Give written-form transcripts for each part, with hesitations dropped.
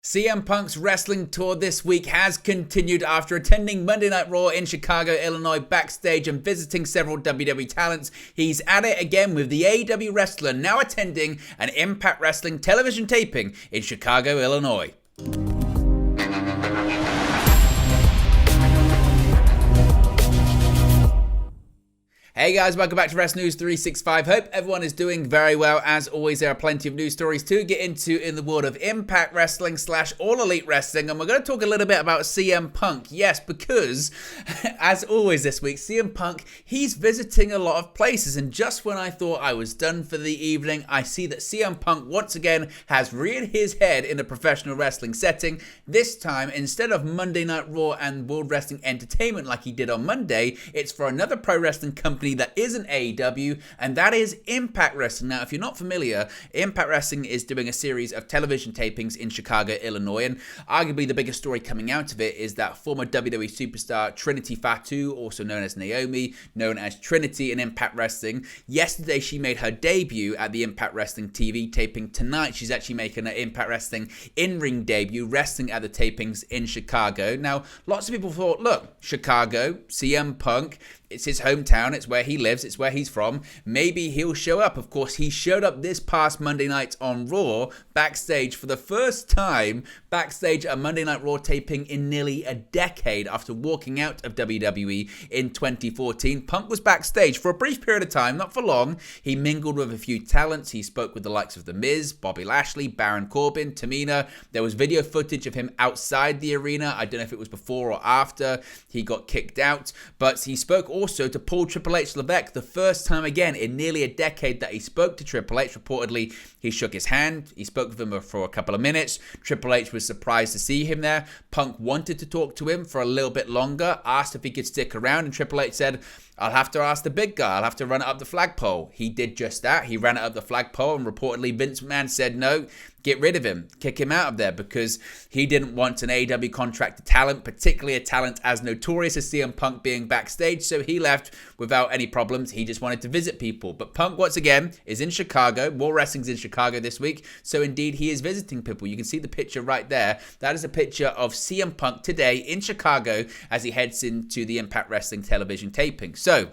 CM Punk's wrestling tour this week has continued after attending Monday Night Raw in Chicago, Illinois backstage and visiting several WWE talents. He's at it again with the AEW wrestler now attending an Impact Wrestling television taping in Chicago, Illinois. Hey guys, welcome back to Wrest News 365. Hope everyone is doing very well. As always, there are plenty of news stories to get into in the world of Impact Wrestling / All Elite Wrestling. And we're going to talk a little bit about CM Punk. Yes, because as always this week, CM Punk, he's visiting a lot of places. And just when I thought I was done for the evening, I see that CM Punk once again has reared his head in a professional wrestling setting. This time, instead of Monday Night Raw and World Wrestling Entertainment like he did on Monday, it's for another pro wrestling company that isn't AEW, and that is Impact Wrestling. Now, if you're not familiar, Impact Wrestling is doing a series of television tapings in Chicago, Illinois, and arguably the biggest story coming out of it is that former WWE superstar Trinity, also known as Naomi, known as Trinity in Impact Wrestling. Yesterday, she made her debut at the Impact Wrestling TV taping. Tonight, she's actually making an Impact Wrestling in-ring debut, wrestling at the tapings in Chicago. Now, lots of people thought, look, Chicago, CM Punk, it's his hometown, it's where he lives, it's where he's from. Maybe he'll show up. Of course, he showed up this past Monday night on Raw, backstage for the first time, backstage at a Monday Night Raw taping in nearly a decade after walking out of WWE in 2014. Punk was backstage for a brief period of time, not for long. He mingled with a few talents. He spoke with the likes of The Miz, Bobby Lashley, Baron Corbin, Tamina. There was video footage of him outside the arena. I don't know if it was before or after he got kicked out, but he spoke also to Paul Triple H Levesque, the first time again in nearly a decade that he spoke to Triple H. Reportedly, he shook his hand. He spoke with him for a couple of minutes. Triple H was surprised to see him there. Punk wanted to talk to him for a little bit longer, asked if he could stick around, and Triple H said, I'll have to ask the big guy. I'll have to run it up the flagpole. He did just that. He ran it up the flagpole, and reportedly Vince McMahon said, no, get rid of him. Kick him out of there, because he didn't want an AEW contracted talent, particularly a talent as notorious as CM Punk being backstage. So he left without any problems. He just wanted to visit people. But Punk, once again, is in Chicago. War Wrestling's in Chicago this week. So indeed, he is visiting people. You can see the picture right there. That is a picture of CM Punk today in Chicago as he heads into the Impact Wrestling television taping. So,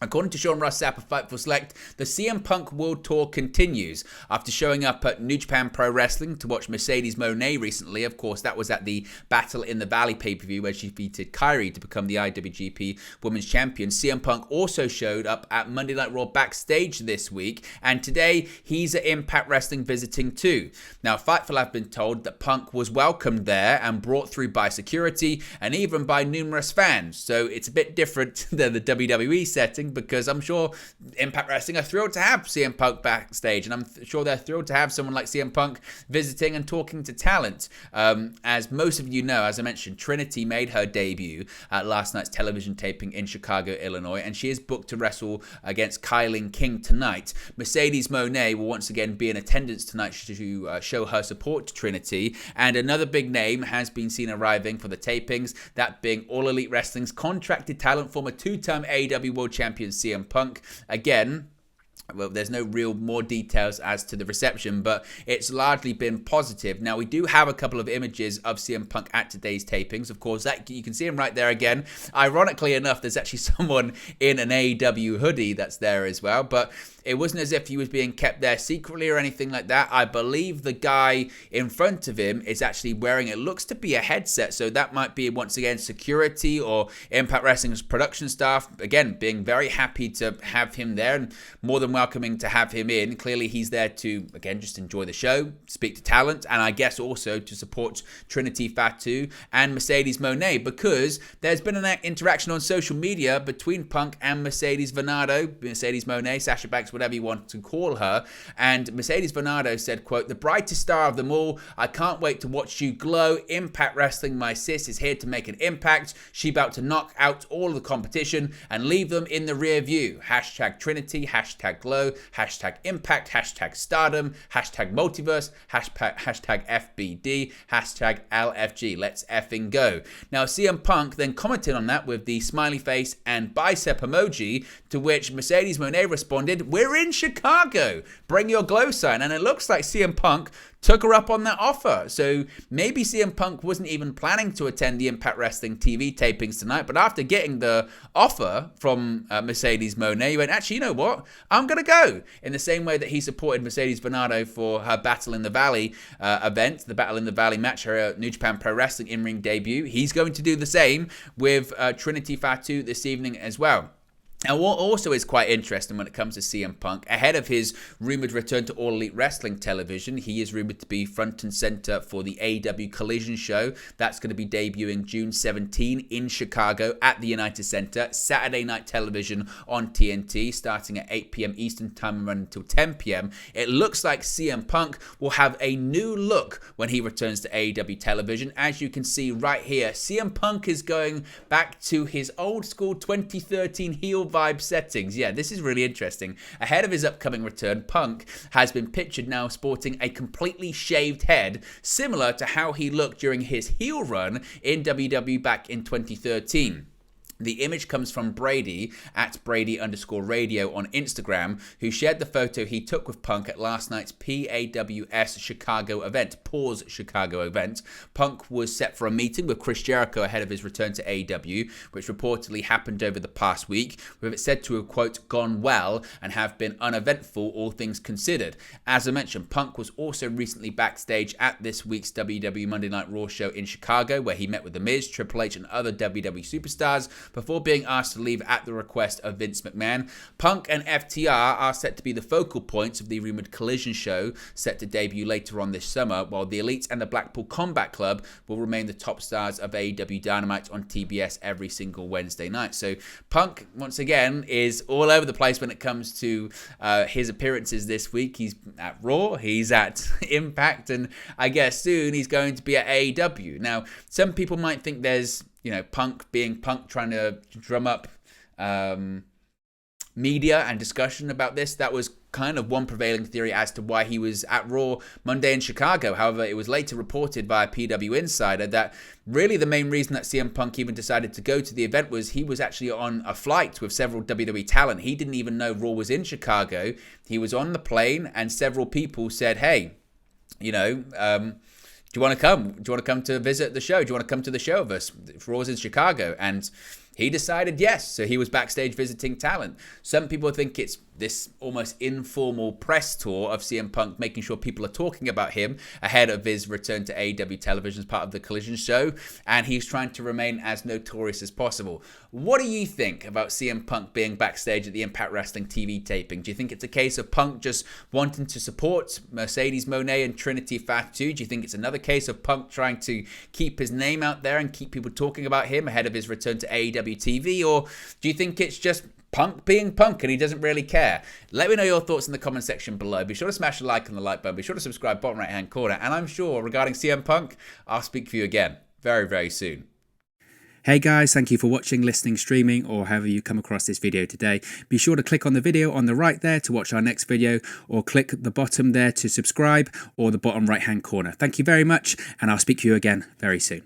according to Sean Ross Sapp of Fightful Select, the CM Punk World Tour continues. After showing up at New Japan Pro Wrestling to watch Mercedes Mone recently, of course, that was at the Battle in the Valley pay-per-view where she defeated Kyrie to become the IWGP Women's Champion. CM Punk also showed up at Monday Night Raw backstage this week, and today he's at Impact Wrestling visiting too. Now, Fightful have been told that Punk was welcomed there and brought through by security and even by numerous fans. So it's a bit different than the WWE setting, because I'm sure Impact Wrestling are thrilled to have CM Punk backstage, and I'm sure they're thrilled to have someone like CM Punk visiting and talking to talent. As most of you know, as I mentioned, Trinity made her debut at last night's television taping in Chicago, Illinois, and she is booked to wrestle against Kylie King tonight. Mercedes Mone will once again be in attendance tonight to show her support to Trinity, and another big name has been seen arriving for the tapings, that being All Elite Wrestling's contracted talent, former two-time AEW World Champion CM Punk. Again, well, there's no real more details as to the reception, but it's largely been positive. Now, we do have a couple of images of CM Punk at today's tapings. Of course, that you can see him right there again. Ironically enough, there's actually someone in an AEW hoodie that's there as well, but it wasn't as if he was being kept there secretly or anything like that. I believe the guy in front of him is actually wearing, it looks to be a headset, so that might be, once again, security or Impact Wrestling's production staff, again, being very happy to have him there and more than welcoming to have him in. Clearly, he's there to, again, just enjoy the show, speak to talent, and I guess also to support Trinity Fatu and Mercedes Mone, because there's been an interaction on social media between Punk and Mercedes Venado, Mercedes Mone, Sasha Banks, whatever you want to call her, and Mercedes Venado said, quote, "The brightest star of them all. I can't wait to watch you glow. Impact Wrestling, my sis, is here to make an impact. She about to knock out all of the competition and leave them in the rear view. Hashtag Trinity, hashtag glow, hashtag impact, hashtag stardom, hashtag multiverse, hashtag FBD, hashtag LFG. Let's effing go." Now, CM Punk then commented on that with the smiley face and bicep emoji, to which Mercedes Mone responded, "We're in Chicago. Bring your glow sign." And it looks like CM Punk took her up on that offer. So maybe CM Punk wasn't even planning to attend the Impact Wrestling TV tapings tonight, but after getting the offer from Mercedes Mone, he went, actually, you know what? I'm going to go. In the same way that he supported Mercedes Bernardo for her Battle in the Valley event, the Battle in the Valley match, her New Japan Pro Wrestling in-ring debut. He's going to do the same with Trinity Fatu this evening as well. Now, what also is quite interesting when it comes to CM Punk, ahead of his rumoured return to All Elite Wrestling television, he is rumoured to be front and centre for the AEW Collision show. That's going to be debuting June 17 in Chicago at the United Center, Saturday night television on TNT, starting at 8 p.m. Eastern Time and running until 10 p.m. It looks like CM Punk will have a new look when he returns to AEW television. As you can see right here, CM Punk is going back to his old school 2013 heel vibe settings. Yeah, this is really interesting. Ahead of his upcoming return, Punk has been pictured now sporting a completely shaved head, similar to how he looked during his heel run in WWE back in 2013. The image comes from Brady at Brady_radio on Instagram, who shared the photo he took with Punk at last night's PAWS Chicago event, Pause Chicago event. Punk was set for a meeting with Chris Jericho ahead of his return to AEW, which reportedly happened over the past week, with it said to have, quote, gone well and have been uneventful, all things considered. As I mentioned, Punk was also recently backstage at this week's WWE Monday Night Raw show in Chicago, where he met with The Miz, Triple H, and other WWE superstars, before being asked to leave at the request of Vince McMahon. Punk and FTR are set to be the focal points of the rumoured Collision show, set to debut later on this summer, while the Elite and the Blackpool Combat Club will remain the top stars of AEW Dynamite on TBS every single Wednesday night. So Punk, once again, is all over the place when it comes to his appearances this week. He's at Raw, he's at Impact, and I guess soon he's going to be at AEW. Now, some people might think there's, Punk being Punk, trying to drum up media and discussion about this. That was kind of one prevailing theory as to why he was at Raw Monday in Chicago. However, it was later reported by a PW Insider that really the main reason that CM Punk even decided to go to the event was he was actually on a flight with several WWE talent. He didn't even know Raw was in Chicago. He was on the plane and several people said, hey, do you want to come? Do you want to come to visit the show? Do you want to come to the show with us? Raw's in Chicago. And he decided yes. So he was backstage visiting talent. Some people think it's this almost informal press tour of CM Punk, making sure people are talking about him ahead of his return to AEW television as part of the Collision show. And he's trying to remain as notorious as possible. What do you think about CM Punk being backstage at the Impact Wrestling TV taping? Do you think it's a case of Punk just wanting to support Mercedes Mone and Trinity Fatu? Do you think it's another case of Punk trying to keep his name out there and keep people talking about him ahead of his return to AEW TV? Or do you think it's just Punk being Punk and he doesn't really care? Let me know your thoughts in the comment section below. Be sure to smash the like and the like button. Be sure to subscribe, bottom right hand corner. And I'm sure regarding CM Punk, I'll speak for you again very, very soon. Hey guys, thank you for watching, listening, streaming, or however you come across this video today. Be sure to click on the video on the right there to watch our next video, or click the bottom there to subscribe, or the bottom right hand corner. Thank you very much, and I'll speak to you again very soon.